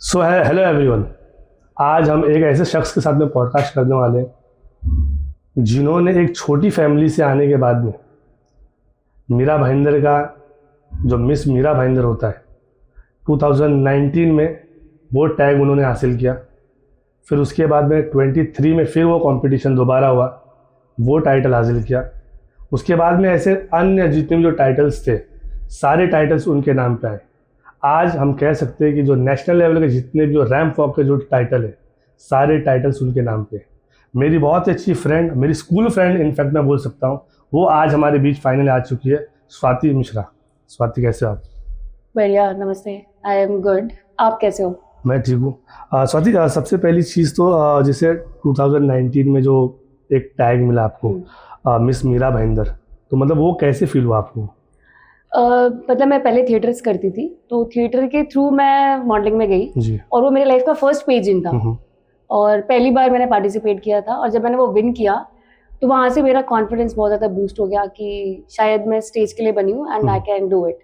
So hello everyone. आज हम एक ऐसे शख्स के साथ में पॉडकास्ट करने वाले हैं जिन्होंने एक छोटी फैमिली से आने के बाद में मीरा भाईंदर का जो मिस मीरा भाईंदर होता है 2019 में वो टैग उन्होंने हासिल किया। फिर उसके बाद में 23 में फिर वो कंपटीशन दोबारा हुआ, वो टाइटल हासिल किया। उसके बाद में ऐसे अन्य जितने भी जो टाइटल्स थे सारे टाइटल्स उनके नाम पे आए। आज हम कह सकते हैं कि जो नेशनल लेवल के जितने भी जो रैंप वॉक के जो टाइटल है सारे टाइटल्स उनके नाम पे। मेरी बहुत अच्छी फ्रेंड, मेरी स्कूल फ्रेंड इनफैक्ट मैं बोल सकता हूँ, वो आज हमारे बीच फाइनल आ चुकी है, स्वाति मिश्रा। स्वाति कैसे हो आप? बढ़िया, नमस्ते। I am good. आप कैसे हो? मैं ठीक हूँ। स्वाति, सबसे पहली चीज़ तो जैसे 2019 में जो एक टैग मिला आपको मिस मीरा भाईंदर, तो मतलब वो कैसे फील हुआ आपको? मतलब मैं पहले थिएटर्स करती थी, तो थिएटर के थ्रू मैं मॉडलिंग में गई जी। और वो मेरे लाइफ का फर्स्ट पेजेंट था और पहली बार मैंने पार्टिसिपेट किया था। और जब मैंने वो विन किया तो वहाँ से मेरा कॉन्फिडेंस बहुत ज़्यादा बूस्ट हो गया कि शायद मैं स्टेज के लिए बनी हूँ and I can do it.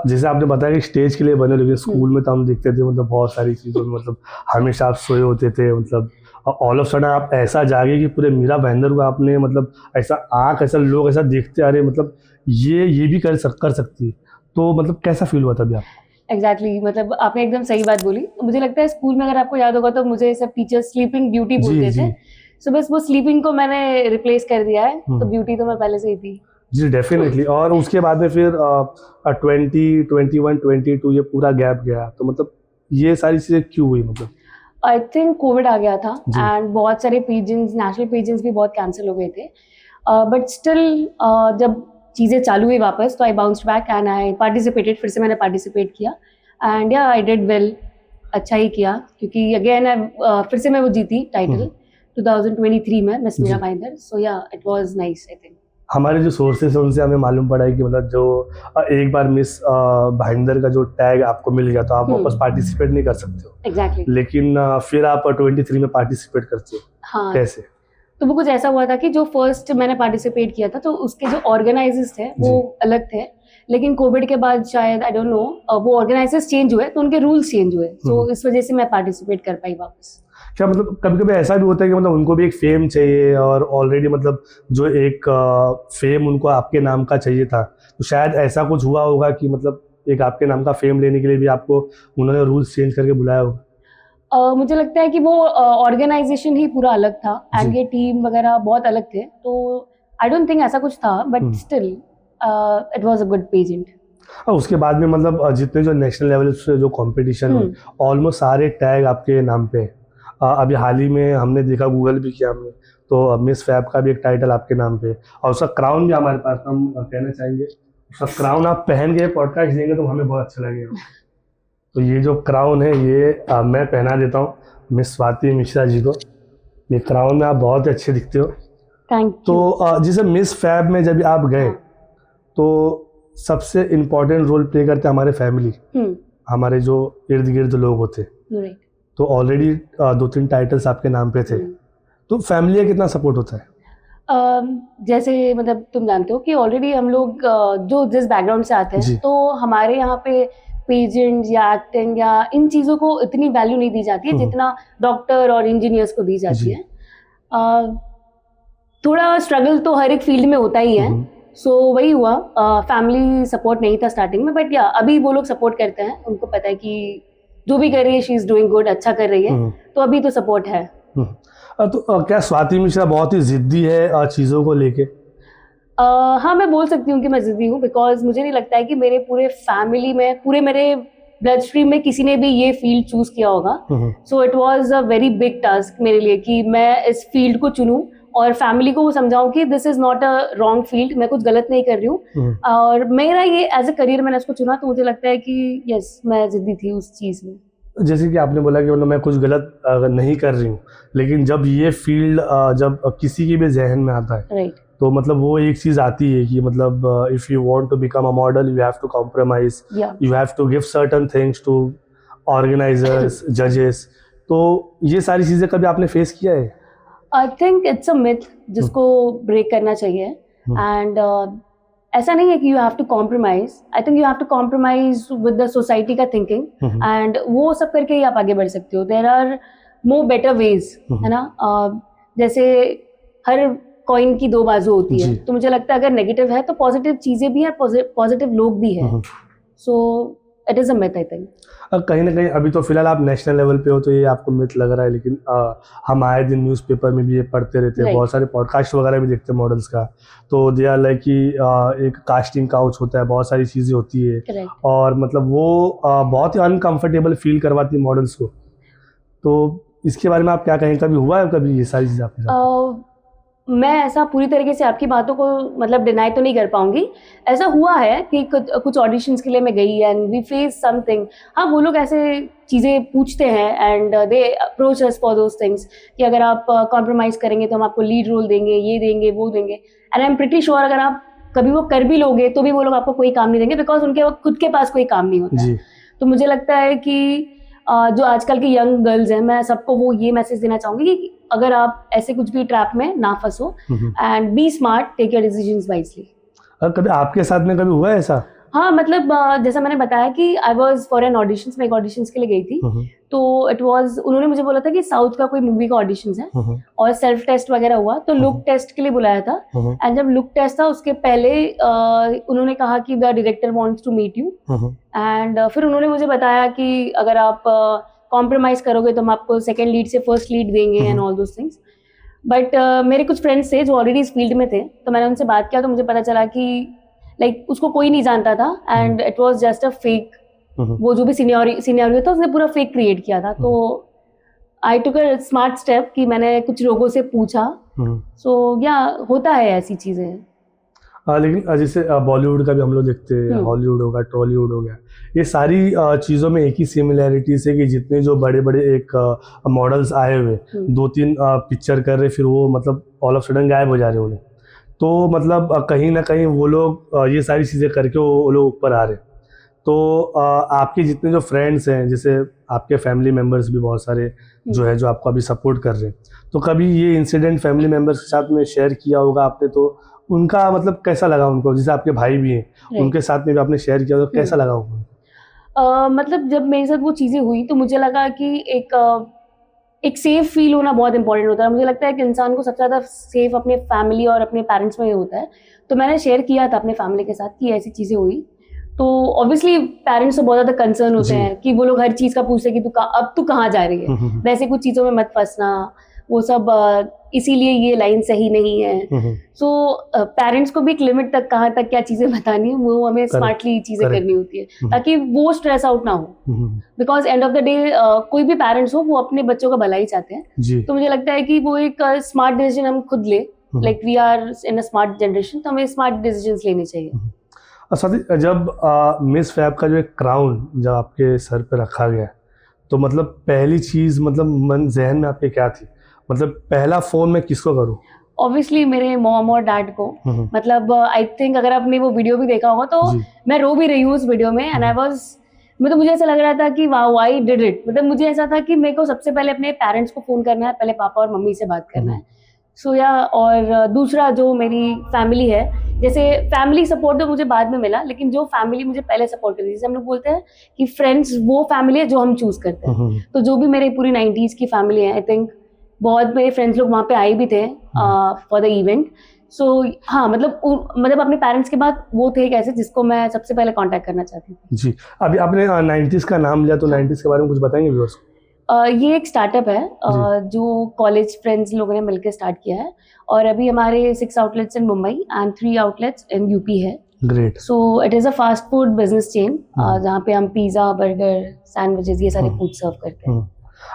जैसे आपने बताया कि स्टेज के लिए बने, लेकिन स्कूल में तो हम देखते थे मतलब बहुत सारी चीज़ों में मतलब हमेशा आप सोए होते थे, मतलब ऑल ऑफ सडन आप ऐसा जागे कि पूरे मीरा भाईंदर को आपने मतलब ऐसा आँख, ऐसा लोग ऐसा देखते आ रहे, मतलब ये भी कर सकती है, तो मतलब कैसा फील हुआ तभी आपको? एग्जैक्टली, मतलब आपने एकदम सही बात बोली। मुझे लगता है स्कूल में, अगर आपको याद होगा तो मुझे सब टीचर्स स्लीपिंग ब्यूटी बोलते थे, सो बस वो स्लीपिंग को मैंने रिप्लेस कर दिया है, तो ब्यूटी तो मैं पहले से ही थी। जी डेफिनेटली। और उसके बाद में फिर 20, 21, 22 ये पूरा गैप गया, तो मतलब ये सारी चीज़ें क्यों हुई? मतलब आई थिंक कोविड आ गया था एंड बहुत सारे पेजेंट्स, नेशनल पेजेंट्स भी बहुत कैंसिल हो गए थे, बट स्टिल जब चीज़ें चालू हुई वापस तो I bounced back and I participated. फिर से मैंने पार्टिसिपेट किया एंड या आई डिड वेल, अच्छा ही किया, क्योंकि अगेन फिर से मैं वो जीती टाइटल 2023 में मिस मीरा भाईंदर। सो या it was nice. I think हमारे जो सोर्सेस हैं उनसे हमें मालूम पड़ा है कि मतलब जो एक बार मिस भाईंदर का जो टैग आपको मिल गया तो आप वापस पार्टिसिपेट नहीं कर सकते हो। एग्जैक्टली। लेकिन फिर आप 23 में पार्टिसिपेट करते हो। हाँ, कैसे? तो वो कुछ ऐसा हुआ था कि जो फर्स्ट मैंने पार्टिसिपेट किया था तो उसके जो ऑर्गेनाइजर्स थे वो अलग थे, लेकिन कोविड के बाद शायद आई डोंट नो वो ऑर्गेनाइजर्स चेंज हुए तो उनके रूल्स चेंज हुए, तो इस वजह से मैं पार्टिसिपेट कर पाई वापस। क्या मतलब कभी कभी ऐसा भी होता है कि मतलब उनको भी एक फेम चाहिए और ऑलरेडी मतलब जो एक फेम उनको आपके नाम का चाहिए था, तो शायद ऐसा कुछ हुआ होगा कि मतलब एक आपके नाम का फेम लेने के लिए भी आपको उन्होंने रूल्स चेंज करके बुलाया होगा? मुझे लगता है कि वो ऑर्गेनाइजेशन ही पूरा अलग था एंड ये टीम वगैरह बहुत अलग थे, तो आई डोंट थिंक ऐसा कुछ था, but still it was a good pageant. उसके बाद में मतलब जितने जो नेशनल लेवल से जो कंपटीशन हुए ऑलमोस्ट सारे टैग आपके नाम पे। अभी हाल ही में हमने देखा, गूगल भी किया हमने, तो मिस फैब का भी एक टाइटल आपके नाम पे और उसका क्राउन भी हमारे पास, हम कहना चाहेंगे उसका क्राउन आप पहन के पॉडकास्ट देंगे तो हमें बहुत अच्छा लगेगा। तो ये जो क्राउन है ये मैं पहना देता हूँ मिस स्वाति मिश्रा जी को। ये क्राउन में आप बहुत अच्छे दिखते हो। Thank you. तो जैसे मिस फैब में जब आप गए तो सबसे इम्पोर्टेंट रोल प्ले करते हमारे फैमिली, हमारे जो इर्द गिर्द लोग होते, तो ऑलरेडी 2-3 टाइटल्स आपके नाम पे थे, तो फैमिली का कितना सपोर्ट होता है? जैसे मतलब तुम जानते हो कि ऑलरेडी हम लोग जो जिस बैकग्राउंड से आते हैं, तो हमारे यहाँ पे पेजेंट या एक्टिंग या इन चीज़ों को इतनी वैल्यू नहीं दी जाती है जितना डॉक्टर और इंजीनियर्स को दी जाती है। थोड़ा स्ट्रगल तो हर एक फील्ड में होता ही है, सो वही हुआ। फैमिली सपोर्ट नहीं था स्टार्टिंग में, बट या अभी वो लोग सपोर्ट करते हैं, उनको पता है कि जो भी कर रही है शी इज डूइंग गुड, अच्छा कर रही है, तो अभी तो सपोर्ट है। तो क्या स्वाति मिश्रा बहुत ही जिद्दी है चीज़ों को लेके? हाँ, मैं बोल सकती हूँ कि मैं जिद्दी हूँ, बिकॉज मुझे नहीं लगता है कि मेरे पूरे फैमिली में, पूरे मेरे ब्लड स्ट्रीम में किसी ने भी ये फील्ड चूज किया होगा। So it was a very big task मेरे लिए कि मैं इस फील्ड को चुनूं और फैमिली को वो समझाऊं कि this is not a wrong field, मैं कुछ गलत नहीं कर रही हूँ, और मेरा ये एज अ करियर मैंने इसको चुना, तो मुझे लगता है कि यस, मैं जिद्दी थी उस चीज़ में। जैसे कि आपने बोला कि मतलब मैं कुछ गलत नहीं कर रही हूँ, लेकिन जब ये फील्ड जब किसी के भी जहन में आता है, तो मतलब वो एक चीज़ आती है कि मतलब if you want to become a model you have to compromise, you have to give certain things to organisers, जजेस, तो ये सारी चीज़ें कभी आपने फेस किया है? I think it's a myth जिसको ब्रेक करना चाहिए, एंड ऐसा नहीं है कि you have to compromise, I think you have to compromise with the society का थिंकिंग, एंड वो सब करके ही आप आगे बढ़ सकते हो. There are more better ways, है ना. जैसे हर कॉइन की दो बाजू होती है, तो मुझे लगता है अगर नेगेटिव है तो पॉजिटिव चीजें भी हैं, पॉजिटिव लोग भी हैं. So it is a myth, I think. कहीं ना कहीं अभी तो फिलहाल आप नेशनल लेवल पे हो तो ये आपको मिथ लग रहा है, लेकिन हम आए दिन न्यूज़पेपर में भी ये पढ़ते रहते हैं, बहुत सारे पॉडकास्ट वगैरह भी देखते हैं मॉडल्स का. तो दे आर लाइक कि एक कास्टिंग काउच होता है, बहुत सारी चीज़ें होती है, और मतलब वो बहुत ही अनकंफर्टेबल फील करवाती है मॉडल्स को. तो इसके बारे में आप क्या कहें, कभी हुआ है कभी ये सारी चीज़ें आपके साथ? मैं ऐसा पूरी तरीके से आपकी बातों को मतलब डिनाई तो नहीं कर पाऊंगी. ऐसा हुआ है कि कुछ ऑडिशंस के लिए मैं गई एंड वी फेस समथिंग. हाँ, वो लोग ऐसे चीज़ें पूछते हैं and they approach us for those things कि अगर आप कॉम्प्रोमाइज़ करेंगे तो हम आपको लीड रोल देंगे, ये देंगे, वो देंगे. And I am pretty sure अगर आप कभी वो कर भी लोगे तो भी वो लोग आपको कोई काम नहीं देंगे, बिकॉज उनके खुद के पास कोई काम नहीं होता है. तो मुझे लगता है कि जो आजकल की यंग गर्ल्स हैं, मैं सबको वो ये मैसेज देना चाहूँगी कि अगर आप ऐसे कुछ भी ट्रैप में ना फंसो, and be smart, take your decisions wisely. कभी आपके साथ में कभी हुआ है ऐसा? हाँ, मतलब जैसा मैंने बताया कि I was for an auditions, मैं एक ऑडिशंस के लिए गई थी. तो इट वाज, उन्होंने मुझे बोला था कि साउथ का कोई मूवी का ऑडिशंस है और सेल्फ टेस्ट वगैरह हुआ, तो लुक टेस्ट के लिए बुलाया था. एंड जब लुक टेस्ट था उसके पहले उन्होंने कहा कि the director wants to meet you, and फिर उन्होंने मुझे बताया कि अगर आप कॉम्प्रोमाइज करोगे तो हम आपको सेकेंड लीड से फर्स्ट लीड देंगे and all those things. But मेरे कुछ फ्रेंड्स थे जो ऑलरेडी इस फील्ड में थे, तो मैंने उनसे बात किया तो मुझे पता चला कि लाइक उसको कोई नहीं जानता था and it was just a fake. वो जो भी सिनेरियो था उसने पूरा फेक क्रिएट किया था. तो आई टुक अ स्मार्ट स्टेप कि मैंने कुछ लोगों से पूछा. सो या होता है ऐसी चीजें. लेकिन जैसे बॉलीवुड का भी हम लोग देखते हैं, हॉलीवुड होगा, टॉलीवुड हो गया, ये सारी चीज़ों में एक ही सिमिलैरिटीज है कि जितने जो बड़े बड़े एक मॉडल्स आए हुए 2-3 पिक्चर कर रहे, फिर वो मतलब ऑल ऑफ सडन गायब हो जा रहे उन्हें. तो मतलब कहीं ना कहीं वो लोग ये सारी चीज़ें करके वो लोग ऊपर आ रहे. तो आपके जितने जो फ्रेंड्स हैं, जैसे आपके फैमिली मेम्बर्स भी बहुत सारे जो है जो आपको अभी सपोर्ट कर रहे हैं, तो कभी ये इंसिडेंट फैमिली मेम्बर्स के साथ में शेयर किया होगा आपने, तो उनका मतलब कैसा लगा उनको? जैसे आपके भाई भी हैं, उनके साथ में भी आपने शेयर किया, तो कैसा लगा उनको? मतलब जब मेरे साथ वो चीज़ें हुई तो मुझे लगा कि एक सेफ फील होना बहुत इंपॉर्टेंट होता है. मुझे लगता है कि इंसान को सबसे ज़्यादा सेफ अपने फैमिली और अपने पेरेंट्स में ही होता है. तो मैंने शेयर किया था अपने फैमिली के साथ कि ऐसी चीज़ें हुई. तो ऑब्वियसली पेरेंट्स तो बहुत ज़्यादा कंसर्न होते हैं कि वो लोग हर चीज़ का पूछते हैं कि अब तू कहाँ जा रही है, वैसे कुछ चीज़ों में मत फंसना, वो सब इसीलिए ये लाइन सही नहीं है. सो पेरेंट्स को भी एक लिमिट तक कहाँ तक क्या चीज़ें बतानी है, वो हमें स्मार्टली चीज़ें करनी होती है ताकि वो स्ट्रेस आउट ना हो. Because end of the day कोई भी पेरेंट्स हो वो अपने बच्चों का भला ही चाहते हैं. तो मुझे लगता है कि वो एक स्मार्ट डिसीजन हम खुद ले, like we are in a smart generation, तो हमें स्मार्ट डिसीजंस लेने चाहिए. साथी, जब मिस फैब का जो एक क्राउन जब आपके सर पे रखा गया, तो मतलब पहली चीज़ मतलब मन जहन में आपके क्या थी? मतलब पहला फोन मैं किसको करूं? ऑब्वियसली मेरे मॉम और डैड को. मतलब आई थिंक अगर आपने वो वीडियो भी देखा होगा तो मैं रो भी रही हूँ उस वीडियो में. एंड आई वाज, मतलब मुझे ऐसा लग रहा था कि वाओ, आई डिड इट. मतलब मुझे ऐसा था कि मेरे को सबसे पहले अपने पेरेंट्स को फोन करना है, पहले पापा और मम्मी से बात करना है. सो या और दूसरा जो मेरी फैमिली है, जैसे फैमिली सपोर्ट तो मुझे बाद में मिला, लेकिन जो फैमिली मुझे पहले सपोर्ट करती थी, जैसे हम लोग बोलते हैं कि फ्रेंड्स वो फैमिली है जो हम चूज करते हैं. तो जो भी मेरी पूरी 90s की फैमिली है, आई थिंक बहुत मेरे फ्रेंड्स लोग वहाँ पे आए भी थे फॉर द इवेंट. सो हाँ, मतलब अपने पेरेंट्स के बाद वो थे एक ऐसे जिसको मैं सबसे पहले कांटेक्ट करना चाहती थी. जी, अभी आपने 90s का नाम लिया, तो 90s के बारे में कुछ बताएंगे व्यूअर्स को? ये एक स्टार्टअप है जो कॉलेज फ्रेंड्स लोगों ने मिलकर स्टार्ट किया है, और अभी हमारे 6 outlets in Mumbai and 3 outlets in UP है. Great. So it is a fast food business chain जहाँ पे हम पिज़्ज़ा, बर्गर, सैंडविचेस ये सारे फूड सर्व करते हैं.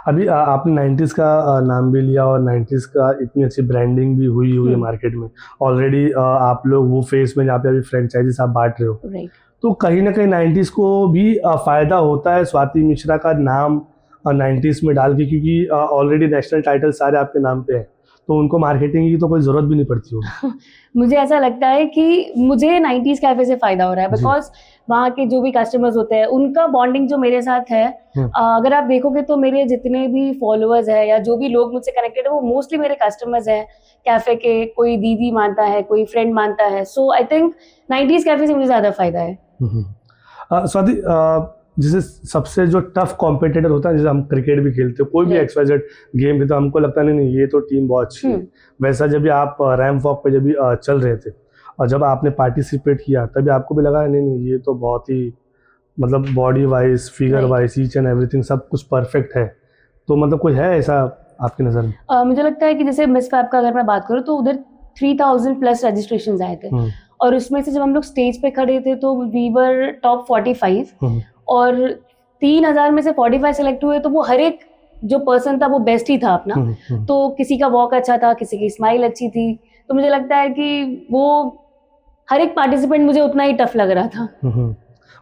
अभी आपने 90s का नाम भी लिया और 90s का इतनी अच्छी ब्रांडिंग भी हुई है मार्केट में ऑलरेडी. आप लोग वो फेस में जहाँ पे अभी फ्रेंचाइजीज आप बांट रहे हो, तो कहीं ना कहीं 90s को भी फायदा होता है स्वाति मिश्रा का नाम 90s में डाल के, क्योंकि ऑलरेडी नेशनल टाइटल सारे आपके नाम पे हैं. तो उनको मार्केटिंग की तो कोई ज़रूरत भी नहीं पड़ती होगी। मुझे ऐसा लगता है कि मुझे 90s कैफे से फ़ायदा हो रहा है, जी। बिकॉज़ वहाँ के जो भी कस्टमर्स होते हैं, उनका बॉन्डिंग जो मेरे साथ है, अगर आप देखोगे तो मेरे जितने भी फॉलोअर्स हैं या जो भी लोग मुझसे कनेक्टेड है, वो मोस्टली मेरे कस्टमर्स हैं कैफे के। कोई दीदी मानता है, कोई फ्रेंड मानता है। सो आई थिंक 90s कैफे से मुझे ज़्यादा फ़ायदा है। स्वाति, जैसे सबसे जो टफ कॉम्पिटिटर होता है, जैसे हम क्रिकेट भी खेलते हैं, कोई भी XYZ गेम खेलते, हमको लगता नहीं ये तो टीम बहुत अच्छी है। वैसा जब भी आप रैंप वॉक पे जब भी चल रहे थे और जब आपने पार्टिसिपेट किया, तभी आपको भी लगा नहीं ये तो बहुत ही मतलब body wise, figure wise, each and everything सब कुछ परफेक्ट है। तो मतलब कोई है ऐसा आपकी नज़र में? मुझे लगता है कि जैसे मिस फैब का अगर मैं बात करूँ तो उधर 3000+ रजिस्ट्रेशन आए थे, और उसमें से जब हम लोग स्टेज पे खड़े थे तो वी वर टॉप 45, और 3000 में से 45 सेलेक्ट हुए, तो वो हर एक जो पर्सन था वो बेस्ट ही था अपना। तो किसी का वॉक अच्छा था, किसी की स्माइल अच्छी थी, तो मुझे लगता है कि वो हर एक पार्टिसिपेंट मुझे उतना ही टफ लग रहा था।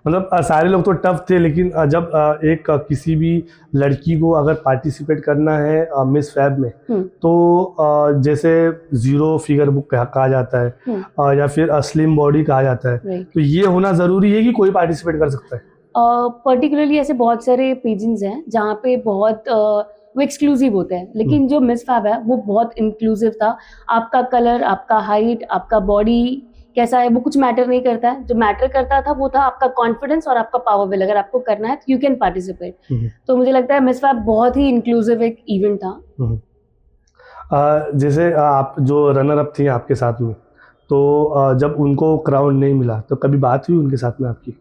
मतलब सारे लोग तो टफ थे, लेकिन जब एक किसी भी लड़की को अगर पार्टिसिपेट करना है मिस फैब में, तो जैसे 0 फिगर बुक कहा जाता है या फिर स्लिम बॉडी कहा जाता है, तो ये होना ज़रूरी है कि कोई पार्टिसिपेट कर सकता है? पर्टिकुलरली ऐसे बहुत सारे पेजेंट्स हैं जहाँ पे बहुत वो एक्सक्लूसिव होते हैं, लेकिन जो मिस फैब है वो बहुत इंक्लूसिव था। आपका कलर, आपका हाइट, आपका बॉडी कैसा है वो कुछ मैटर नहीं करता है। जो मैटर करता था वो था आपका कॉन्फिडेंस और आपका पावर विल। अगर आपको करना है तो यू कैन पार्टिसिपेट। तो मुझे लगता है मिस फैब बहुत ही इंक्लूसिव एक इवेंट था। जैसे आप जो रनर अप थी आपके साथ में, तो जब उनको क्राउन नहीं मिला तो कभी बात हुई उनके साथ में आपकी?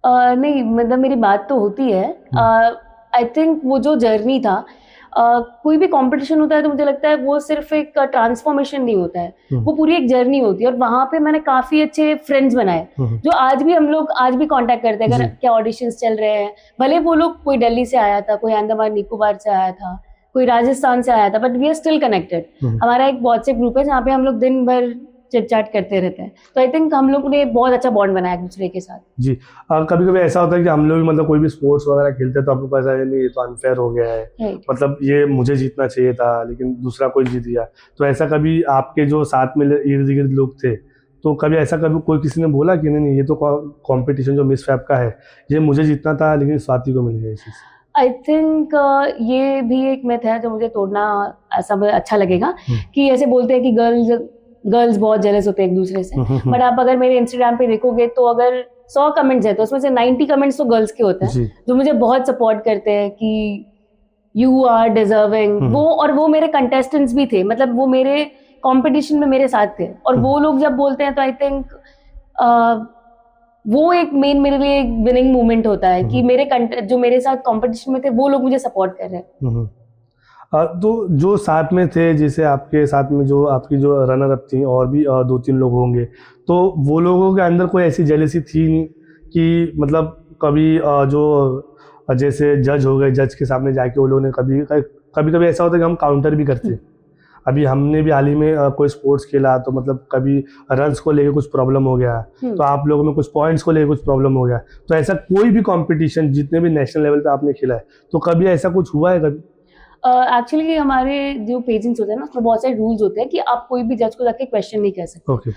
नहीं, मतलब मेरी बात तो होती है। आई थिंक वो जो जर्नी था, कोई भी कंपटीशन होता है तो मुझे लगता है वो सिर्फ एक ट्रांसफॉर्मेशन नहीं होता है, वो पूरी एक जर्नी होती है। और वहाँ पे मैंने काफ़ी अच्छे फ्रेंड्स बनाए जो आज भी हम लोग आज भी कांटेक्ट करते हैं। अगर क्या ऑडिशंस चल रहे हैं, भले वो लोग कोई दिल्ली से आया था, कोई अंडमान निकोबार से आया था, कोई राजस्थान से आया था, but we are still connected. हमारा एक व्हाट्सएप ग्रुप है जहाँ पे हम लोग दिन भर चिट चैट करते रहते हैं। तो आई थिंक हम लोग ने बहुत अच्छा बॉन्ड बनाया एक दूसरे के साथ। जी, कभी कभी ऐसा होता है कि हम लोग भी मतलब कोई भी स्पोर्ट्स वगैरह खेलते हैं तो आपको पता है नहीं ये तो अनफेयर हो गया है, मतलब ये मुझे जीतना चाहिए था लेकिन दूसरा कोई जीत गया। तो ऐसा कभी आपके जो साथ में इर्द गिर्द लोग थे, तो कभी ऐसा कभी कोई किसी ने बोला कि नहीं ये तो कॉम्पिटिशन जो मिस फैब का है ये मुझे जीतना था लेकिन स्वाति को मिल गया? इस आई थिंक ये भी एक मिथ है जो मुझे तोड़ना ऐसा अच्छा लगेगा कि ऐसे बोलते हैं कि गर्ल्स बहुत जेलस होते हैं एक दूसरे से। बट आप अगर मेरे इंस्टाग्राम पे देखोगे तो अगर 100 कमेंट्स है तो उसमें से 90 कमेंट्स तो गर्ल्स के होते हैं जो मुझे बहुत सपोर्ट करते हैं कि यू आर डिजर्विंग। वो मेरे कंटेस्टेंट्स भी थे, मतलब वो मेरे कंपटीशन में मेरे साथ थे। और वो लोग जब बोलते हैं तो आई थिंक वो एक मेन मेरे लिए एक विनिंग मोमेंट होता है कि मेरे जो मेरे साथ कंपटीशन में थे वो लोग मुझे सपोर्ट कर रहे हैं। तो जो साथ में थे, जैसे आपके साथ में जो आपकी जो रनर अप थी और भी 2-3 लोग होंगे, तो वो लोगों के अंदर कोई ऐसी जेलसी थी कि मतलब कभी जो जैसे जज हो गए, जज के सामने जाके वो लोगों ने कभी ऐसा होता है कि हम काउंटर भी करते हैं। अभी हमने भी हाल ही में कोई स्पोर्ट्स खेला तो मतलब कभी रन्स को लेके कुछ प्रॉब्लम हो गया, तो आप लोगों में कुछ पॉइंट्स को लेके कुछ प्रॉब्लम हो गया। तो ऐसा कोई भी कंपटीशन जितने भी नेशनल लेवल पे आपने खेला है तो कभी ऐसा कुछ हुआ है कभी? एक्चुअली हमारे जो पेजेंट्स होते हैं ना उसमें बहुत सारे रूल्स होते हैं कि आप कोई भी जज को जाके क्वेश्चन नहीं कर सकते।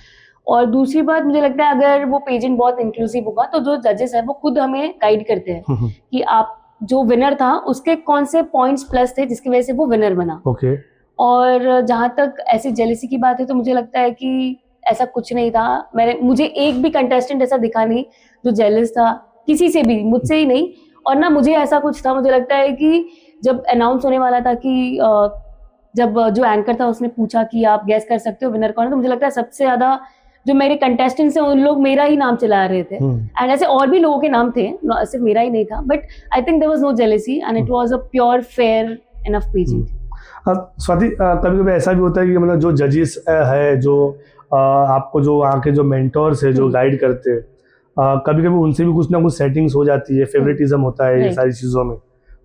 और दूसरी बात मुझे लगता है अगर वो पेजेंट बहुत इंक्लूसिव होगा तो जो जजेस है वो खुद हमें गाइड करते हैं कि आप जो विनर था उसके कौन से पॉइंट्स प्लस थे जिसकी वजह से वो विनर बना। और जहाँ तक ऐसी जेलसी की बात है तो मुझे लगता है कि ऐसा कुछ नहीं था। मुझे एक भी कंटेस्टेंट ऐसा दिखा नहीं जो जेलस था किसी से भी, मुझसे ही नहीं। और ना मुझे ऐसा कुछ था, मुझे लगता है कि जब अनाउंस होने वाला था कि जब जो एंकर था उसने पूछा कि आप गैस कर सकते हो विनर कौन है, तो मुझे लगता है सबसे ज्यादा जो मेरे कंटेस्टेंट्स हैं उन लोग मेरा ही नाम चला रहे थे। एंड ऐसे और भी लोगों के नाम थे, सिर्फ मेरा ही नहीं था। But I think there was no jealousy and it was a pure fair enough pageant. Swati, कभी कभी ऐसा भी होता है कि मतलब जो जजेस है, जो आपको जो वहाँ के जो मेंटोर्स है जो गाइड करते हैं, कभी कभी उनसे भी कुछ ना कुछ सेटिंग्स हो जाती है, फेवरेटिज्म होता है ये सारी चीज़ों में।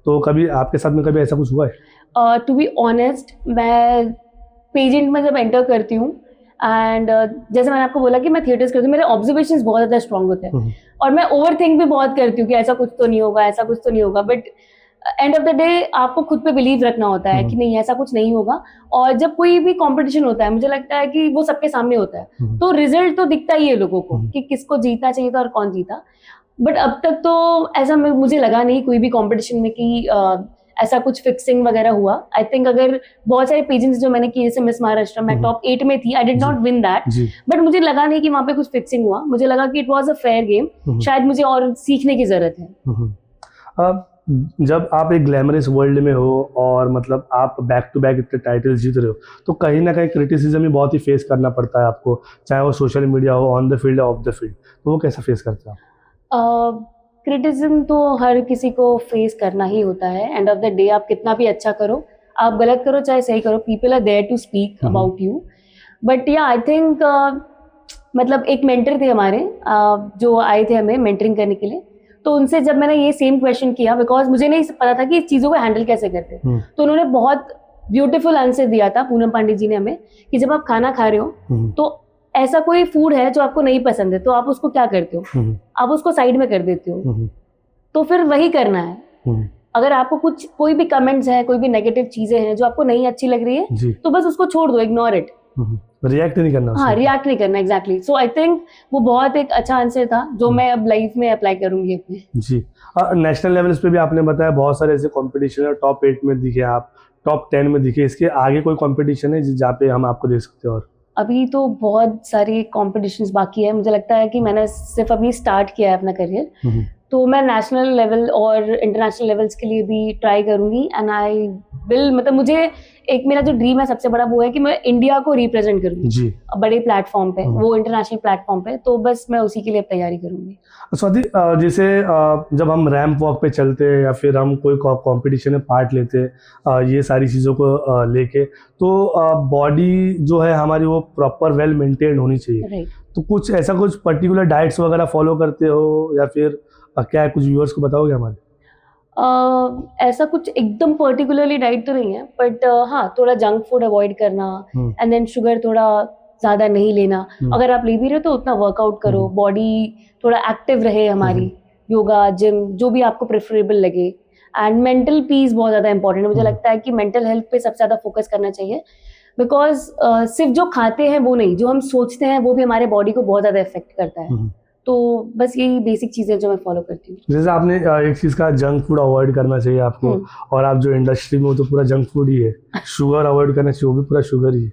तो कभी आपके साथ में कभी ऐसा कुछ हुआ है? टू बी ऑनेस्ट, मैं पेजेंट में जब एंटर करती हूँ एंड जैसे मैंने आपको बोला कि मैं थिएटर्स करती हूँ, मेरे ऑब्जर्वेशंस बहुत ज़्यादा स्ट्रॉन्ग होते हैं और मैं ओवर थिंक भी बहुत करती हूँ कि ऐसा कुछ तो नहीं होगा, ऐसा कुछ तो नहीं होगा। But end of the day आपको खुद पे बिलीव रखना होता है कि नहीं ऐसा कुछ नहीं होगा। और जब कोई भी कंपटीशन होता है मुझे लगता है कि वो सबके सामने होता है, तो रिजल्ट तो दिखता ही है लोगों को कि किसको जीतना चाहिए था और कौन जीता। बट अब तक तो ऐसा मुझे लगा नहीं कोई भी कंपटीशन में कि ऐसा कुछ फिक्सिंग वगैरह हुआ। आई थिंक अगर बहुत सारे पेजेंट्स जो मैंने किए जैसे मिस महाराष्ट्र में टॉप 8 में थी, I did not win that, but मुझे लगा नहीं कि वहां पे कुछ फिक्सिंग हुआ। मुझे लगा कि it was a fair game, शायद मुझे और सीखने की जरूरत है। जब आप एक ग्लैमरस वर्ल्ड में हो और मतलब आप बैक टू बैक इतने टाइटल्स जीत रहे हो, तो कहीं ना कहीं क्रिटिसिज्म भी बहुत ही फेस करना पड़ता है आपको, चाहे वो सोशल मीडिया हो, ऑन द फील्ड या ऑफ द फील्ड, तो वो कैसा फेस करते हैं आप? क्रिटिसिज्म तो हर किसी को फेस करना ही होता है। एंड ऑफ द डे आप कितना भी अच्छा करो, आप गलत करो चाहे सही करो, people are there to speak about you. But yeah I think मतलब एक मेंटर थे हमारे जो आए थे हमें मेंटरिंग करने के लिए, तो उनसे जब मैंने ये सेम क्वेश्चन किया, बिकॉज मुझे नहीं पता था कि इस चीज़ों को हैंडल कैसे करते, तो उन्होंने बहुत ब्यूटीफुल आंसर दिया था, पूनम पांडे जी ने हमें, कि जब आप खाना खा रहे हो तो ऐसा कोई फूड है जो आपको नहीं पसंद है, तो आप उसको क्या करते हो, आप उसको साइड में कर देते हो। तो फिर वही करना है। अगर आपको कोई भी कमेंट्स है, कोई भी नेगेटिव चीजें हैं जो आपको नहीं अच्छी लग रही है, तो बस उसको छोड़ दो, इग्नोर इट, रिएक्ट नहीं करना। हाँ, रिएक्ट नहीं करना, एग्जैक्टली। सो आई थिंक वो बहुत एक अच्छा आंसर था जो मैं अब लाइफ में अप्लाई करूंगी अपने। जी, नेशनल लेवल्स पे भी आपने बताया बहुत सारे ऐसे कंपटीशन है, टॉप 8 में दिखे आप, टॉप 10 में दिखे, इसके आगे कोई कंपटीशन है जहाँ पे हम आपको देख सकते हैं? और अभी तो बहुत सारे कॉम्पिटिशन्स बाकी है। मुझे लगता है कि मैंने सिर्फ अभी स्टार्ट किया है अपना करियर, तो मैं नेशनल लेवल और इंटरनेशनल लेवल्स के लिए भी ट्राई करूंगी। एंड आई विल, मतलब मुझे एक मेरा जो ड्रीम है सबसे बड़ा वो है कि मैं इंडिया को रिप्रेजेंट करूंगी जी, बड़े प्लेटफॉर्म पे, वो इंटरनेशनल प्लेटफॉर्म पे, तो बस मैं उसी के लिए तैयारी करूंगी। स्वाति, जैसे जब हम रैंप वॉक पे चलते हैं या फिर हम कोई कंपटीशन में पार्ट लेते हैं, ये सारी चीज़ों को लेके, तो बॉडी जो है हमारी वो प्रॉपर वेल मेंटेन होनी चाहिए। तो कुछ ऐसा कुछ पर्टिकुलर डाइट्स वगैरह फॉलो करते हो या फिर क्या है, कुछ व्यूअर्स को बताओगे हमारे? ऐसा कुछ एकदम पर्टिकुलरली डाइट तो नहीं है, बट हाँ, थोड़ा जंक फूड अवॉइड करना, एंड देन शुगर थोड़ा ज़्यादा नहीं लेना। अगर आप ले भी रहे हो तो उतना वर्कआउट करो, बॉडी थोड़ा एक्टिव रहे हमारी, योगा, जिम, जो भी आपको प्रेफरेबल लगे। एंड मेंटल पीस बहुत ज़्यादा इंपॉर्टेंट है। मुझे लगता है कि मेंटल हेल्थ पे सबसे ज़्यादा फोकस करना चाहिए, बिकॉज सिर्फ जो खाते हैं वो नहीं, जो हम सोचते हैं वो भी हमारे बॉडी को बहुत ज़्यादा इफेक्ट करता है। तो बस यही बेसिक चीज़ें जो मैं फॉलो करती हूँ। जैसे आपने एक चीज़ का, जंक फूड अवॉइड करना चाहिए आपको, और आप जो इंडस्ट्री में हो तो पूरा जंक फूड ही है। शुगर अवॉइड करना चाहिए, वो भी पूरा शुगर ही है।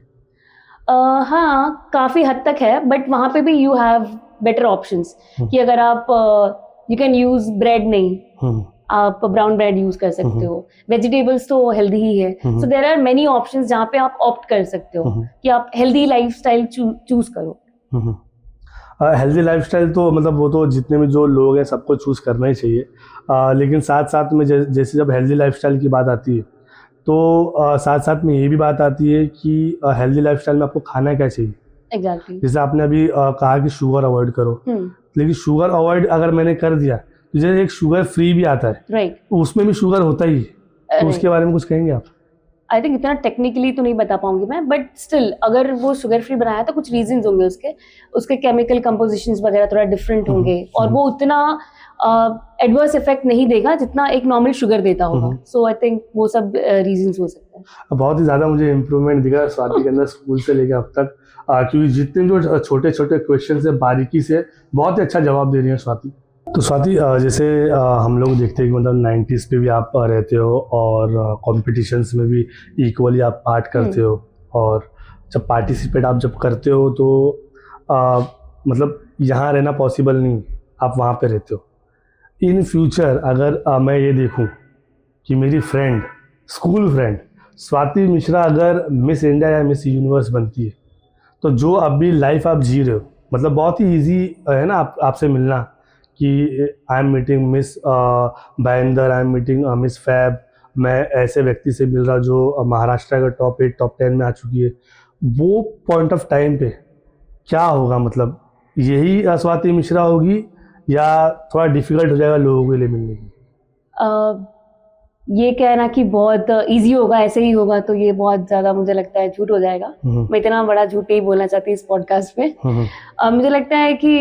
हाँ, काफ़ी हद तक है, बट वहाँ पे भी यू हैव बेटर ऑप्शंस कि अगर आप यू कैन यूज ब्रेड, नहीं आप ब्राउन ब्रेड यूज कर सकते हो, वेजिटेबल्स तो हेल्दी ही है। So there are many options जहाँ पे आप ऑप्ट कर सकते हो कि आप हेल्दी लाइफस्टाइल चूज करो। हेल्दी लाइफस्टाइल तो मतलब वो तो जितने भी जो लोग हैं सबको चूज़ करना ही चाहिए, लेकिन साथ साथ में जैसे जब हेल्दी लाइफस्टाइल की बात आती है तो साथ साथ में ये भी बात आती है कि हेल्दी लाइफस्टाइल में आपको खाना क्या चाहिए। एग्जैक्टली। जैसे आपने अभी कहा कि शुगर अवॉइड करो, लेकिन शुगर अवॉइड अगर मैंने कर दिया तो जैसे एक शुगर फ्री भी आता है, राइट, उसमें भी शुगर होता ही है, तो उसके बारे में कुछ कहेंगे आप? आई थिंक इतना टेक्निकली तो नहीं बता पाऊंगी मैं, बट स्टिल अगर वो शुगर फ्री बनाया तो कुछ रीजंस होंगे उसके केमिकल कंपोजिशंस वगैरह थोड़ा डिफरेंट होंगे, और वो उतना एडवर्स इफेक्ट नहीं देगा जितना एक नॉर्मल शुगर देता होगा। सो आई थिंक वो सब रीजंस हो सकते हैं। बहुत ही ज़्यादा मुझे इम्प्रूवमेंट दिखा स्वाति के अंदर स्कूल से लेकर अब तक, क्योंकि जितने जो छोटे छोटे क्वेश्चन है बारीकी से बहुत ही अच्छा जवाब दे रही हैं स्वाति। तो स्वाति, जैसे हम लोग देखते हैं कि मतलब 90s पे भी आप रहते हो और कॉम्पिटिशन्स में भी इक्वली आप पार्ट करते हो, और जब पार्टिसिपेट आप जब करते हो तो मतलब यहाँ रहना पॉसिबल नहीं, आप वहाँ पे रहते हो। इन फ्यूचर अगर मैं ये देखूँ कि मेरी friend, school friend Swati Mishra अगर मिस इंडिया या मिस यूनिवर्स बनती है, तो जो अभी लाइफ आप जी रहे हो, मतलब बहुत ही ईजी है ना आपसे मिलना कि I am meeting Miss Bhayandar, I am meeting Miss fab, मैं ऐसे व्यक्ति से मिल रहा जो महाराष्ट्र का टॉप 8 टॉप 10 में आ चुकी है, वो पॉइंट ऑफ टाइम पे क्या होगा? मतलब यही स्वाति मिश्रा होगी या थोड़ा डिफिकल्ट हो जाएगा लोगों के लिए मिलने की? ये कहना कि बहुत इजी होगा, ऐसे ही होगा, तो ये बहुत ज़्यादा मुझे लगता है झूठ हो जाएगा। मैं इतना बड़ा झूठ ही बोलना चाहती हूँ इस पॉडकास्ट पे। मुझे लगता है कि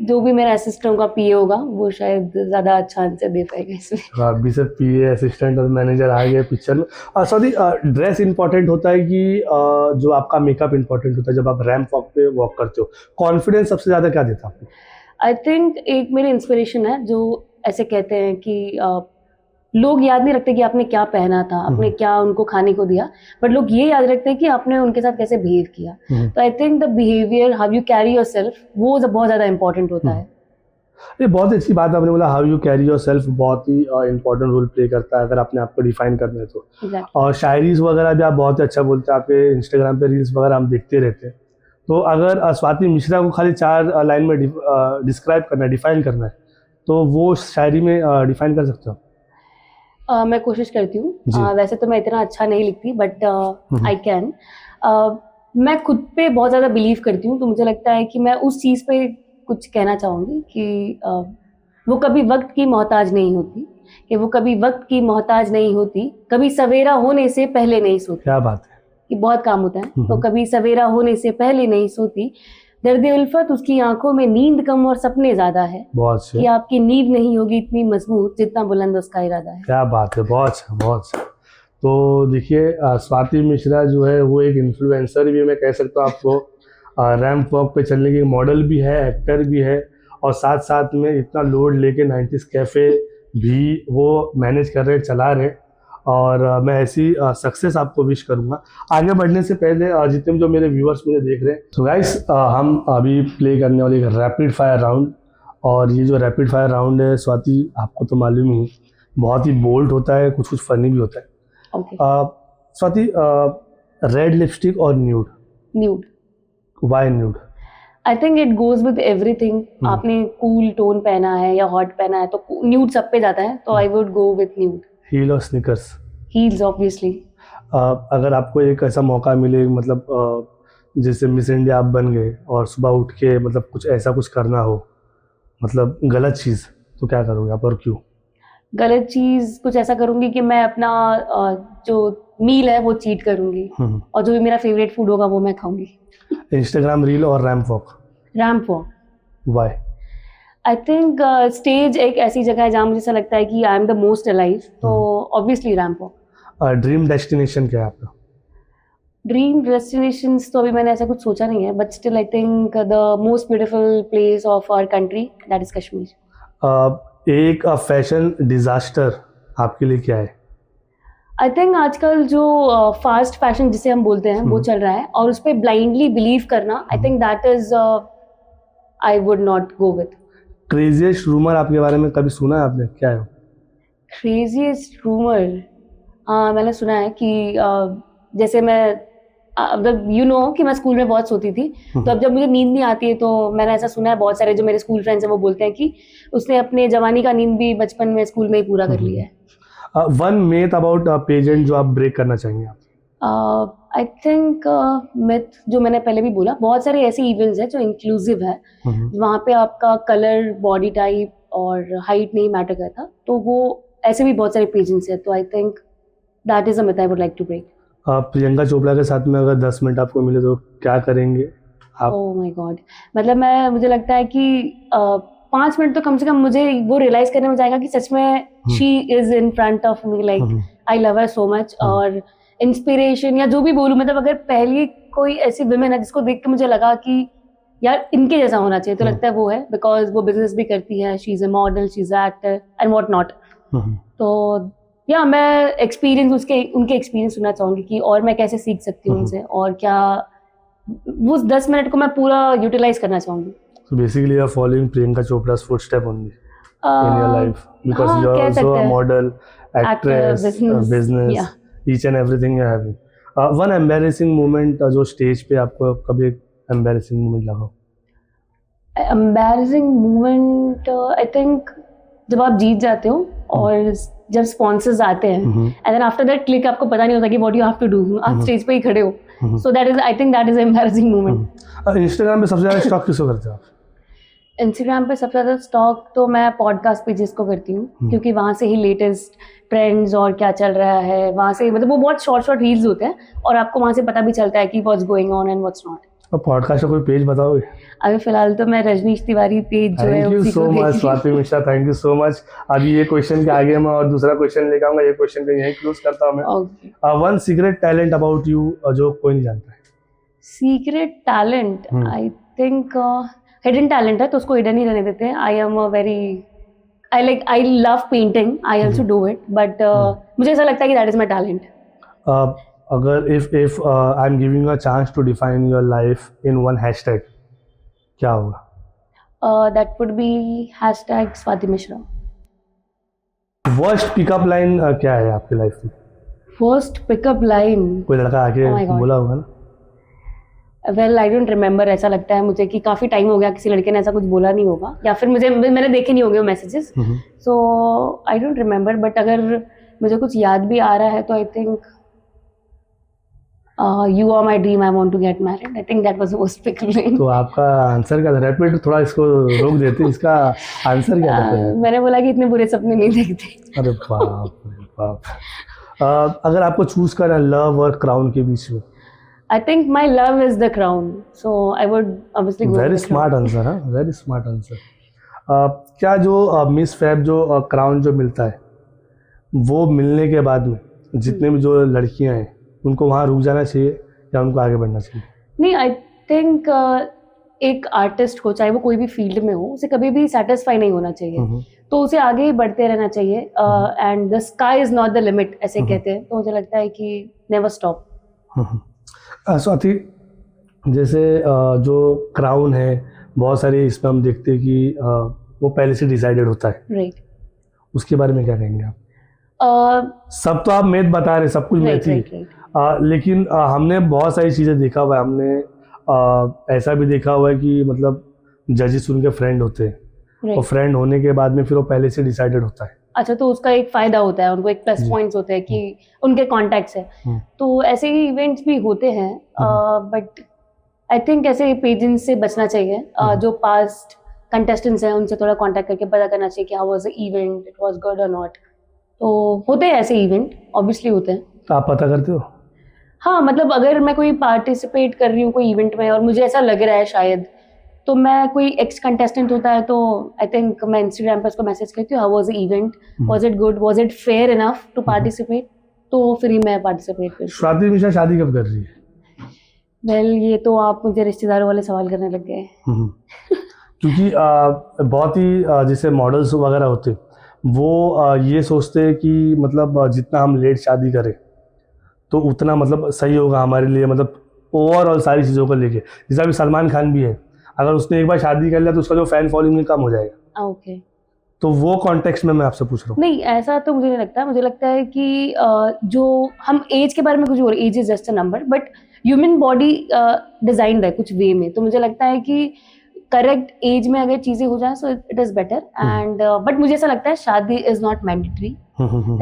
जो भी मेरा असिस्टेंट का पीए होगा वो शायद ज़्यादा अच्छा आंसर दे पाएगा इसमें। अभी से पीए असिस्टेंट और मैनेजर आ गए पिक्चर में। सॉरी, ड्रेस इंपॉर्टेंट होता है कि जो आपका मेकअप इंपॉर्टेंट होता है जब आप रैंप वॉक पे वॉक करते हो? कॉन्फिडेंस सबसे ज़्यादा क्या देता है आपको? आई थिंक एक मेरी इंस्पिरेशन है जो ऐसे कहते हैं कि लोग याद नहीं रखते कि आपने क्या पहना था, आपने क्या उनको खाने को दिया, बट लोग ये याद रखते हैं कि आपने उनके साथ कैसे बिहेव किया। तो I think the behaviour, how you carry your self, वो बहुत ज़्यादा इंपॉर्टेंट होता है। ये बहुत अच्छी बात आपने बोला, how you carry your self बहुत ही इंपॉर्टेंट रोल प्ले करता है अगर आपने आपको डिफाइन करना है तो। Exactly. और शायरीज वगैरह भी आप बहुत अच्छा बोलते हैं, आपके इंस्टाग्राम पे रील्स वगैरह हम देखते रहते हैं। तो अगर स्वाति मिश्रा को खाली 4 लाइन में डिस्क्राइब करना है, डिफाइन करना है, तो वो शायरी में डिफाइन कर सकते हो? मैं कोशिश करती हूँ। वैसे तो मैं इतना अच्छा नहीं लिखती, बट आई कैन। मैं खुद पे बहुत ज़्यादा बिलीव करती हूँ, तो मुझे लगता है कि मैं उस चीज़ पे कुछ कहना चाहूँगी कि वो कभी वक्त की मोहताज नहीं होती, कि वो कभी वक्त की मोहताज नहीं होती, कभी सवेरा होने से पहले नहीं सोती। क्या बात है, कि बहुत काम होता है। तो कभी सवेरा होने से पहले नहीं सोती, दर्द उल्फत उसकी आंखों में नींद कम और सपने ज्यादा है, बहुत कि आपकी नींव नहीं होगी इतनी मजबूत जितना बुलंद उसका इरादा है। क्या बात है, बहुत अच्छा, बहुत अच्छा। तो देखिए, स्वाति मिश्रा जो है वो एक इन्फ्लुएंसर भी मैं कह सकता हूँ आपको, रैंप वॉक पे चलने की मॉडल भी है, एक्टर भी है, और साथ साथ में इतना लोड लेके 90s कैफ़े भी वो मैनेज कर रहे, चला रहे। और मैं ऐसी सक्सेस आपको विश करूंगा। आगे बढ़ने से पहले जितने जो मेरे व्यूअर्स मुझे देख रहे हैं, सो गाइस, हम अभी प्ले करने वाले एक रैपिड फायर राउंड। और ये जो रैपिड फायर राउंड है स्वाति, आपको तो मालूम ही, बहुत ही बोल्ड होता है, कुछ कुछ फनी भी होता है। स्वाति, रेड लिपस्टिक और nude? Nude. Why nude? I think it goes with everything. आपने कूल टोन पहना है या हॉट पहना है तो न्यूड सब पे जाता है, तो I would go with nude. Heel और स्नीकर्स? Heels obviously. अगर आपको एक ऐसा मौका मिले, मतलब जैसे मिस इंडिया आप बन गए और सुबह उठ के मतलब कुछ ऐसा कुछ करना हो, मतलब गलत चीज़, तो क्या करोगे आप और क्यों? गलत चीज़ कुछ ऐसा करूँगी कि मैं अपना जो मील है वो चीट करूँगी, और जो भी मेरा फेवरेट फूड होगा वो मैं खाऊंगी। इंस्टाग्राम रील और ramp walk? Ramp walk. Why? I think stage एक ऐसी जगह है जहाँ मुझे ऐसा लगता है कि I am the most alive, तो obviously ramp walk. Dream destination क्या है आपका? ड्रीम डेस्टिनेशंस तो अभी मैंने ऐसा कुछ सोचा नहीं है, but still I think the most beautiful place of our country, that is Kashmir. एक फैशन डिजास्टर आपके लिए क्या है? आई थिंक आजकल जो फास्ट फैशन जिसे हम बोलते हैं वो चल रहा है, और उस पर ब्लाइंडली बिलीव करना, आई think that is I would not go with. Craziest rumour आपके बारे में कभी सुना है आपने, क्या है? क्रेजीएस्ट रूमर, हाँ मैंने सुना है कि जैसे मैं यू नो कि मैं स्कूल में बहुत सोती थी, तो अब जब मुझे नींद नहीं आती है तो मैंने ऐसा सुना है, बहुत सारे जो मेरे स्कूल फ्रेंड्स हैं वो बोलते हैं कि उसने अपने जवानी का नींद भी बचपन में स्कूल में ही पूरा कर लिया है। वन मिथ अबाउट पेजेंट जो आप ब्रेक करना चाहेंगे आप? आई थिंक मिथ जो मैंने पहले भी बोला, बहुत सारे ऐसे इवेंट्स हैं जो इंक्लूसिव है, वहाँ पे आपका कलर, बॉडी टाइप और हाइट नहीं मैटर करता, तो वो ऐसे भी बहुत सारे पेजेंट्स हैं, तो I think that is a myth I would like to break. Priyanka Chopra के साथ में अगर 10 मिनट आपको मिले तो क्या करेंगे आप? ओह माय गॉड, मतलब मुझे लगता है कि 5 मिनट तो कम से कम मुझे वो रियलाइज करने में जाएगा कि सच में she is in front of me, like I love her so much, और इंस्पिरेशन या जो भी बोलूँ, मतलब अगर पहली कोई ऐसी वुमेन है जिसको देख के मुझे लगा कि यार इनके जैसा होना चाहिए, तो लगता है वो है, बिकॉज वो बिजनेस भी करती है, she is a model, she is a actor and what not. तो या मैं एक्सपीरियंस उनके एक्सपीरियंस सुनना चाहूँगी कि और मैं कैसे सीख सकती हूँ उनसे, और क्या वो 10 मिनट को मैं पूरा यूटिलाइज करना चाहूँगी। So basically you are following Priyanka Chopra's footstep only in your life, because you are also a model, actress, business, yeah. each and everything you are having. One embarrassing moment जो stage पे आपको कभी एक embarrassing moment लगा? Embarrassing moment, I think जब आप जीत जाते हो और जब स्पॉन्सर्स आते हैं and then after that click आपको पता नहीं होता कि what you have to do, आप स्टेज पे ही खड़े हो, so that is, I think that is embarrassing moment. Instagram पे सबसे ज़्यादा स्टॉक किसको करते हो आप? इंस्टाग्राम पे सबसे ज़्यादा स्टॉक तो मैं पॉडकास्ट पेजेस को करती हूँ, क्योंकि वहाँ से ही लेटेस्ट ट्रेंड्स और क्या चल रहा है वहाँ से, मतलब वो बहुत शॉर्ट रील्स होते हैं और आपको वहाँ से पता भी चलता है कि what's going on and what's not. Podcast का कोई पेज बताओगे? अभी फिलहाल तो मैं रजनीश तिवारी पेज जो है थैंक यू उसी सो को मच देख रही Swati Mishra, thank you so much. अभी ये क्वेश्चन के आगे मैं और दूसरा क्वेश्चन लेकर आऊंगा, ये क्वेश्चन को यहीं क्लोज करता हूँ मैं। हूँ। One secret talent about you जो कोई नहीं जानता है। Secret talent, I think hidden talent है, तो उसको हिडन ही रहने देते हैं। I am a very I love painting, I also do it, but मुझे ऐसा लगता है कि दैट इज माई टैलेंट। अगर if I am giving a chance to define your life in one hashtag, क्या होगा? That would be hashtag Swati Mishra. Worst pickup line क्या है आपकी लाइफ में? फर्स्ट पिकअप लाइन, कोई लड़का आके Oh my God. बोला होगा ना? वेल आई डोंट रिमेम्बर, ऐसा लगता है मुझे कि काफ़ी टाइम हो गया किसी लड़के ने ऐसा कुछ बोला नहीं होगा, या फिर मैंने देखे नहीं होंगे वो messages, so I don't remember. But अगर मुझे कुछ याद भी आ रहा है तो I think you are my dream, I want to get married, I think that was the worst pickup line. तो आपका आंसर क्या था? रैपिड थोड़ा इसको रोक देते, इसका आंसर क्या था? मैंने बोला कि इतने बुरे सपने नहीं देखते। अरे बाप रे बाप। अगर आपको चूज करना लव और क्राउन के बीच में? I think my love is the crown, so I would obviously go very smart answer, हाँ, वेरी स्मार्ट आंसर। क्या जो मिस फैब जो क्राउन जो मिलता है, वो मिलने के बाद में जितने भी जो लड़कियां हैं उनको वहाँ रुक जाना चाहिए या उनको आगे बढ़ना चाहिए? नहीं, आई थिंक एक आर्टिस्ट को, चाहे वो कोई भी फील्ड में हो, उसे कभी भी सेटिस्फाई नहीं होना चाहिए, तो उसे आगे ही बढ़ते रहना चाहिए। And the sky is not the limit ऐसे कहते हैं, तो मुझे लगता है कि नेवर स्टॉप। स्वाति, जैसे जो क्राउन है, बहुत सारे इसमें हम देखते हैं कि वो पहले से डिसाइडेड होता है, राइट। उसके बारे में क्या कहेंगे आप? सब तो आप मैथ बता रहे, सब कुछ मैथ ही, लेकिन हमने बहुत सारी चीज़ें देखा हुआ है। हमने ऐसा भी देखा हुआ है कि मतलब जजेस उनके फ्रेंड होते हैं, और फ्रेंड होने के बाद में फिर वो पहले से डिसाइडेड होता है। अच्छा, तो उसका एक फायदा होता है, उनको एक प्लस पॉइंट्स होते हैं कि उनके कॉन्टैक्ट्स है, तो ऐसे ही इवेंट्स भी होते हैं। बट आई थिंक ऐसे पेजेंट्स से बचना चाहिए। जो पास्ट कंटेस्टेंट्स हैं उनसे थोड़ा कांटेक्ट करके पता करना चाहिए कि how was the event, it was good और नॉट। तो होते हैं ऐसे इवेंट, ऑब्वियसली होते हैं। तो आप पता करते हो? हाँ, मतलब अगर मैं कोई पार्टिसिपेट कर रही हूँ कोई इवेंट में और मुझे ऐसा लग रहा है शायद, तो मैं कोई एक्स कंटेस्टेंट होता है तो आई थिंक मैं इंस्टाग्राम पर उसको मैसेज करती हूँ, how was the event, was it good, was it fair enough to participate, तो फिर ही मैं पार्टिसिपेट करती हूँ। स्वाति मिश्रा शादी कब कर रही है? वेल, ये तो आप मुझे रिश्तेदारों वाले सवाल करने लग गए। क्योंकि बहुत ही जैसे मॉडल्स वगैरह होते, वो ये सोचते हैं कि मतलब जितना हम लेट शादी करें तो उतना मतलब सही होगा हमारे लिए, मतलब ओवरऑल सारी चीज़ों को लेके। जैसे अभी सलमान खान भी है, अगर उसने एक बार शादी कर लिया तो उसका जो फैन फॉलोइंग कम हो जाएगा। ओके, तो वो कॉन्टेक्स्ट में मैं आपसे पूछ रहा हूँ। नहीं, ऐसा तो मुझे नहीं लगता। मुझे लगता है कि जो हम एज के बारे में कुछ और, age is just a number, but human body designed है कुछ वे में, तो मुझे लगता है कि करेक्ट एज में अगर चीजें हो जाए so it is better. And but मुझे ऐसा लगता है शादी is not mandatory,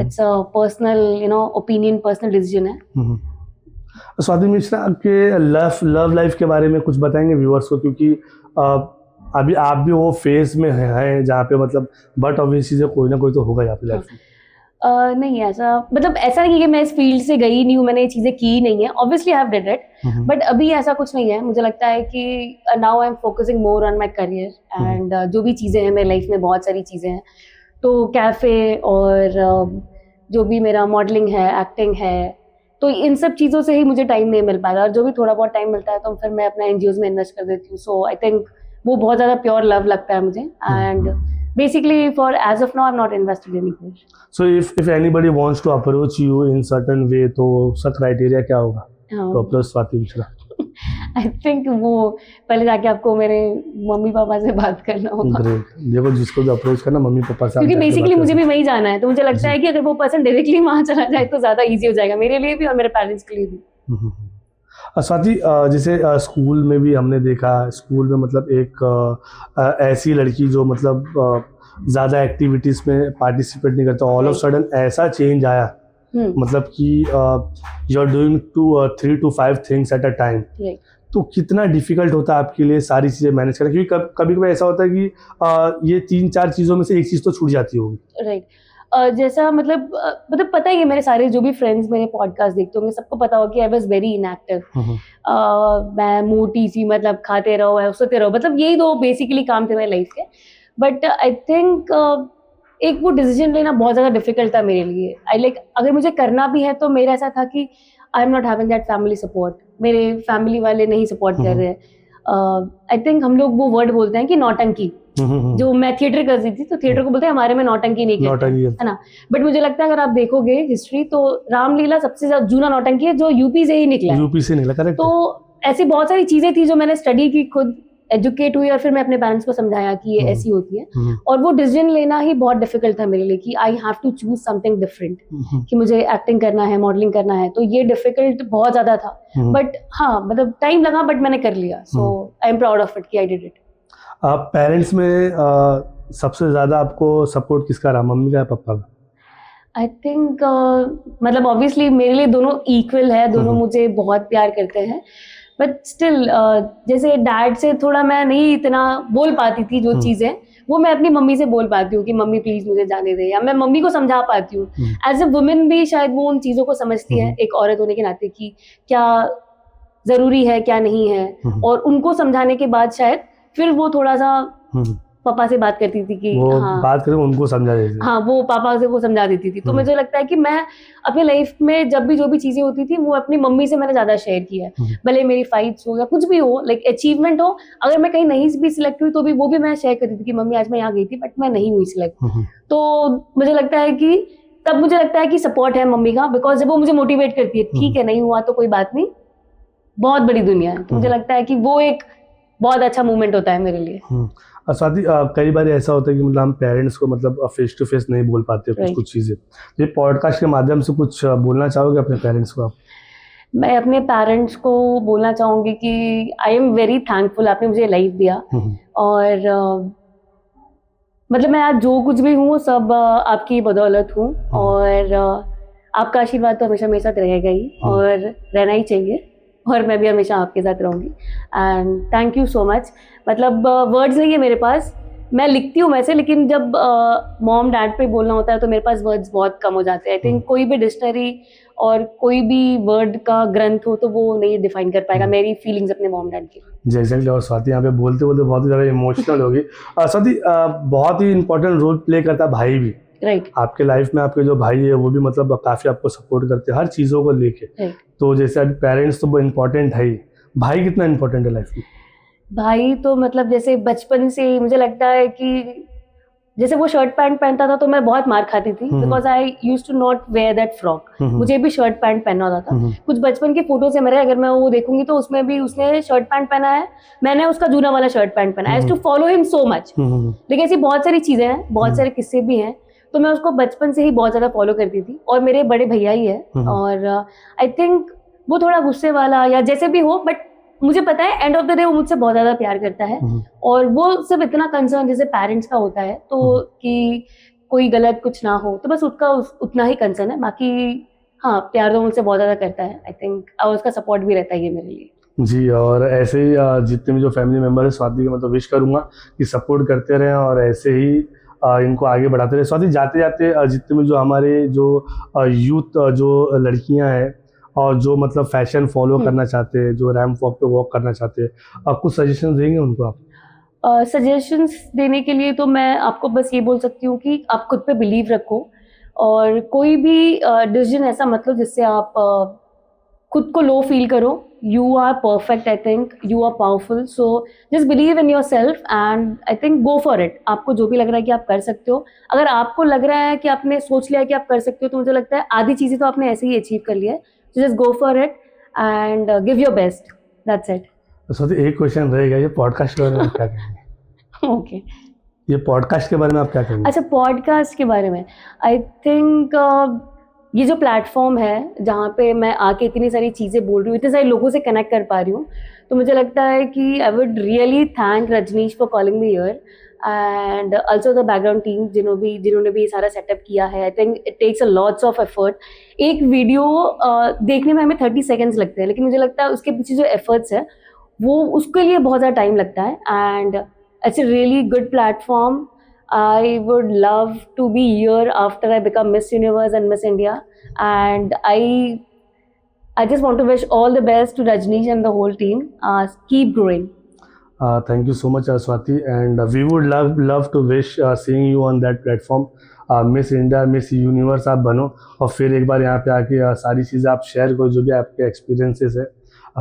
it's a personal opinion, personal decision है। स्वाति मिश्रा के लव लाइफ के बारे में कुछ बताएंगे व्यूअर्स को, क्योंकि अभी आप भी वो फेज में हैं जहाँ पे मतलब बट ऑब्वियस चीज़ें कोई ना कोई तो होगा आपकी लाइफ में। नहीं, ऐसा मतलब ऐसा नहीं कि मैं इस फील्ड से गई नहीं हूँ, मैंने ये चीज़ें की नहीं है, obviously I have did it, but अभी ऐसा कुछ नहीं है। मुझे लगता है कि now I am focusing more on my career, and जो भी चीज़ें हैं मेरी लाइफ में, बहुत सारी चीज़ें हैं, तो कैफ़े और जो भी मेरा मॉडलिंग है, एक्टिंग है, तो इन सब चीज़ों से ही मुझे टाइम नहीं मिल पा रहा, और जो भी थोड़ा बहुत टाइम मिलता है तो फिर मैं अपना एनजीओज में इन्वेस्ट कर देती हूँ। सो आई थिंक वो बहुत ज़्यादा प्योर लव लगता है मुझे, and basically for as of now I'm not invested anywhere. So if anybody wants to approach you in certain way, तो उसका criteria क्या होगा तो approach Swati Mishra? I think वो पहले जाके आपको मेरे मम्मी पापा से बात करना होगा। Great, देखो जिसको भी अप्रोच करना मम्मी पापा से, क्योंकि बेसिकली मुझे भी वही जाना है, तो मुझे लगता है कि अगर वो पर्सन डायरेक्टली वहाँ चला जाए तो ज़्यादा ईजी हो जाएगा मेरे लिए भी और मेरे पेरेंट्स के लिए भी। स्वाति, जैसे स्कूल में भी हमने देखा, स्कूल में मतलब एक ऐसी लड़की जो मतलब ज़्यादा एक्टिविटीज़ में पार्टिसिपेट नहीं करता, ऑल ऑफ सडन ऐसा चेंज आया, मतलब कि you are doing 3 to 5 things at a time, तो कितना डिफिकल्ट होता है आपके लिए सारी चीज़ें मैनेज करना? क्योंकि कभी कभी ऐसा होता है कि ये 3-4 चीज़ों में से एक चीज़ तो छूट जाती होगी। राइट, जैसा मतलब पता ही है, मेरे सारे जो भी फ्रेंड्स मेरे पॉडकास्ट देखते होंगे सबको पता हो कि आई वाज वेरी इनएक्टिव। मैं मोटी सी, मतलब खाते रहो सोते रहो, मतलब यही दो बेसिकली काम थे मेरे लाइफ के। बट आई थिंक एक वो डिसीजन लेना बहुत ज़्यादा डिफिकल्ट था मेरे लिए। आई लाइक अगर मुझे करना भी है तो मेरा ऐसा था कि I am not having that family support, मेरे फैमिली वाले नहीं सपोर्ट कर रहे हैं। आई थिंक हम लोग वो वर्ड बोलते हैं कि नौटंकी, जो मैं थिएटर कर रही थी तो थिएटर को बोलते हैं हमारे में नौटंकी नहीं कहते हैं, है ना। बट मुझे लगता है अगर आप देखोगे हिस्ट्री तो रामलीला सबसे ज्यादा जूना नौटंकी है जो यूपी से ही निकला है। यूपी से निकला, करेक्ट। तो ऐसी बहुत सारी चीजें थी जो मैंने स्टडी की, खुद एजुकेट हुई और फिर मैं अपने पेरेंट्स को समझाया कि ये ऐसी होती है। और वो डिसीजन लेना ही बहुत डिफिकल्ट था मेरे लिए कि I have to choose something different, कि मुझे एक्टिंग करना है, मॉडलिंग करना है, तो ये डिफिकल्ट बहुत ज्यादा था। बट हाँ, मतलब टाइम लगा बट मैंने कर लिया। So I am proud of it कि आई डिड इट। पेरेंट्स में सबसे ज्यादा आपको सपोर्ट किसका रहा, मम्मी का या पापा का? आई थिंक मतलब ऑब्वियसली मेरे लिए दोनों इक्वल है, दोनों मुझे बहुत प्यार करते हैं। बट स्टिल जैसे डैड से थोड़ा मैं नहीं इतना बोल पाती थी जो चीज़ें, वो मैं अपनी मम्मी से बोल पाती हूँ कि मम्मी प्लीज मुझे जाने दे, या मैं मम्मी को समझा पाती हूँ। एज ए वुमेन भी शायद वो उन चीज़ों को समझती है एक औरत होने के नाते कि क्या ज़रूरी है क्या नहीं है, और उनको समझाने के बाद शायद फिर वो थोड़ा सा पापा से बात करती थी कि वो हाँ, बात करके उनको समझा देती थी। हाँ, वो पापा से वो समझा देती थी। तो मुझे लगता है कि मैं अपनी लाइफ में जब भी जो भी चीजें होती थी वो अपनी मम्मी से मैंने ज्यादा शेयर किया है। भले मेरी फाइट्स हो या कुछ भी हो, लाइक अचीवमेंट हो, अगर मैं कहीं नहीं भी सिलेक्ट हुई तो भी वो भी मैं शेयर करती थी कि मम्मी आज मैं यहाँ गई थी बट मैं नहीं हुई सिलेक्ट। तो मुझे लगता है कि तब मुझे लगता है कि सपोर्ट है मम्मी का, बिकॉज जब वो मुझे मोटिवेट करती है, ठीक है नहीं हुआ तो कोई बात नहीं, बहुत बड़ी दुनिया है। तो मुझे लगता है कि वो एक बहुत अच्छा मोमेंट होता है मेरे लिए। और साथ ही कई बार ऐसा होता है कि मतलब हम पेरेंट्स को मतलब फेस टू फेस नहीं बोल पाते कुछ चीज़ें। ये पॉडकास्ट के माध्यम से कुछ बोलना चाहोगे अपने पेरेंट्स को आप? मैं अपने पेरेंट्स को बोलना चाहूँगी कि आई एम वेरी थैंकफुल, आपने मुझे लाइफ दिया। और मतलब मैं आज जो कुछ भी हूँ सब आपकी बदौलत हूँ, और आपका आशीर्वाद तो हमेशा मेरे साथ रहेगा ही और रहना ही चाहिए, और मैं भी हमेशा आपके साथ रहूँगी। And thank you so much. मतलब वर्ड्स नहीं है मेरे पास, मैं लिखती हूँ वैसे, लेकिन जब मॉम डैड पे बोलना होता है तो मेरे पास वर्ड्स बहुत कम हो जाते हैं। आई थिंक कोई भी डिक्शनरी और कोई भी वर्ड का ग्रंथ हो तो वो नहीं डिफाइन कर पाएगा मेरी फीलिंग्स अपने मॉम डैड की। जी एग्जैक्टली। और स्वाति यहाँ पे बोलते बोलते बहुत ही ज़्यादा इमोशनल होगी। स्वाति बहुत ही इंपॉर्टेंट रोल प्ले करता है भाई भी, राइट। आपके लाइफ में आपके जो भाई है वो भी मतलब काफ़ी आपको सपोर्ट करते हैं हर चीज़ों को लेके। तो जैसे अभी पेरेंट्स तो वो इम्पोर्टेंट है ही, भाई कितना इम्पोर्टेंट है लाइफ में? भाई तो मतलब जैसे बचपन से ही मुझे लगता है कि जैसे वो शर्ट पैंट पहनता था तो मैं बहुत मार खाती थी, because I use to not wear that frock. मुझे भी शर्ट पैंट पहनना होता था। कुछ बचपन के फोटोज है मेरे, अगर मैं वो देखूंगी तो उसमें भी उसने शर्ट पैंट पहना है, मैंने उसका जूना वाला शर्ट पैंट पहना। I used to follow him so much. लेकिन ऐसी बहुत सारी चीजें हैं, बहुत सारे किस्से भी हैं, तो मैं उसको बचपन से ही बहुत ज्यादा फॉलो करती थी। और मेरे बड़े भैया ही है, और आई थिंक वो थोड़ा गुस्से वाला या जैसे भी हो, बट मुझे पता है एंड ऑफ द डे वो मुझसे बहुत ज्यादा प्यार करता है। और वो सिर्फ इतना कंसर्न जैसे पेरेंट्स का होता है तो कि कोई गलत कुछ ना हो, तो बस उसका उतना ही कंसर्न है। बाकी हाँ, प्यार तो मुझसे बहुत ज्यादा करता है। आई थिंक और उसका सपोर्ट भी रहता है ये मेरे लिए। जी, और ऐसे ही जितने भी जो फैमिली मेम्बर है स्वाति के, मतलब विश करूंगा कि सपोर्ट करते रहें और ऐसे ही इनको आगे बढ़ाते रहे। स्वाति जाते जाते जितने भी जो हमारे जो यूथ जो लड़कियां हैं और जो मतलब फैशन फॉलो करना चाहते हैं, जो रैंप वॉक पे वॉक करना चाहते हैं, आप कुछ सजेशन देंगे उनको आप? सजेशंस देने के लिए तो मैं आपको बस ये बोल सकती हूँ कि आप खुद पे बिलीव रखो, और कोई भी डिसीजन ऐसा मत लो जिससे आप खुद को लो फील करो। You are perfect, I think you are powerful, so just believe in yourself and I think go for it. आपको जो भी लग रहा है कि आप कर सकते हो, अगर आपको लग रहा है कि आपने सोच लिया कि आप कर सकते हो, तो मुझे लगता है आधी चीज़ें तो आपने ऐसे ही अचीव कर लिया है। So just go for it and give your best. That's it. तो एक क्वेश्चन रहेगा, ये पॉडकास्ट के बारे में आप क्या कहेंगे? Okay. ये पॉडकास्ट के बारे में आप क्या कहेंगे? अच्छा, पॉडकास्ट के बारे में आई थिंक ये जो प्लेटफॉर्म है जहाँ पे मैं आके इतनी सारी चीज़ें बोल रही हूँ, इतने सारे लोगों से कनेक्ट कर पा रही हूँ, तो मुझे लगता है कि I would really thank Rajneesh for calling me here and also the background team जिन्होंने भी सारा सेटअप किया है। I think it takes a lots of effort. एक वीडियो देखने में हमें 30 सेकेंड्स लगते हैं, लेकिन मुझे लगता है उसके पीछे जो एफर्ट्स है वो उसके लिए बहुत ज़्यादा टाइम लगता है। And it's a really good platform. I would love to be here after I become Miss Universe and Miss India, and I just want to wish all the best to Rajneesh and the whole team. Keep growing. Thank you so much, Swati, and we would love to wish seeing you on that platform. Miss India, miss universe आप बनो और फिर एक बार यहाँ पे आके सारी चीज़ें आप शेयर करो जो भी आपके एक्सपीरियंसेस है।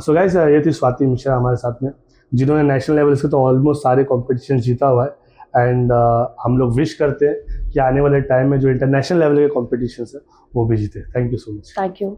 सो गाइस, ये थी स्वाति मिश्रा हमारे साथ में, जिन्होंने नेशनल लेवल से तो ऑलमोस्ट सारे कॉम्पिटिशन जीता हुआ है। एंड हम लोग विश करते हैं कि आने वाले टाइम में जो इंटरनेशनल लेवल के कॉम्पिटिशन है वो भी जीते। Thank you so much. Thank you.